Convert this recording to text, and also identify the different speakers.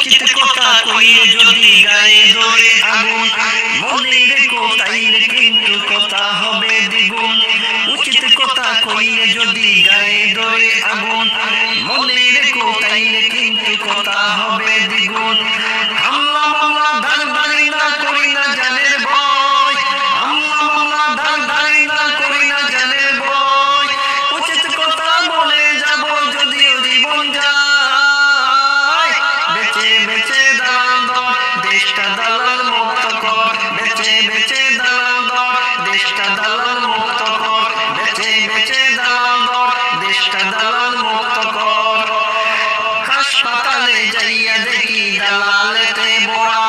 Speaker 1: উচিত কথা কইলে যদি গায়ে দৌড়ে আগুন, মনে রেখো তাইলে কিন্তু কথা হবে দ্বিগুণ। উচিত কথা কইলে যদি গায়ে দৌড়ে আগুন, মনে রেখো তাইলে কিন্তু কথা হবে দ্বিগুণ। হামলা মামলা দাঁড় দাঁড়ি না করি না জানের ভয়, হামলা মামলা দাঁড় দাঁড়ি না করি না জানের ভয়। উচিত কথা বলে যাব যদিও জীবন যায়, বেঁচে বেঁচে দালাল দর দেশটা দালাল মুক্ত কর, বেঁচে বেঁচে দালাল দর দেশটা দালাল মুক্ত কর, বেঁচে বেঁচে দালাল দর দেশটা দালাল মুক্ত কর। হাসপাতালে যাইয়া দেখি দালালেতে বড়া,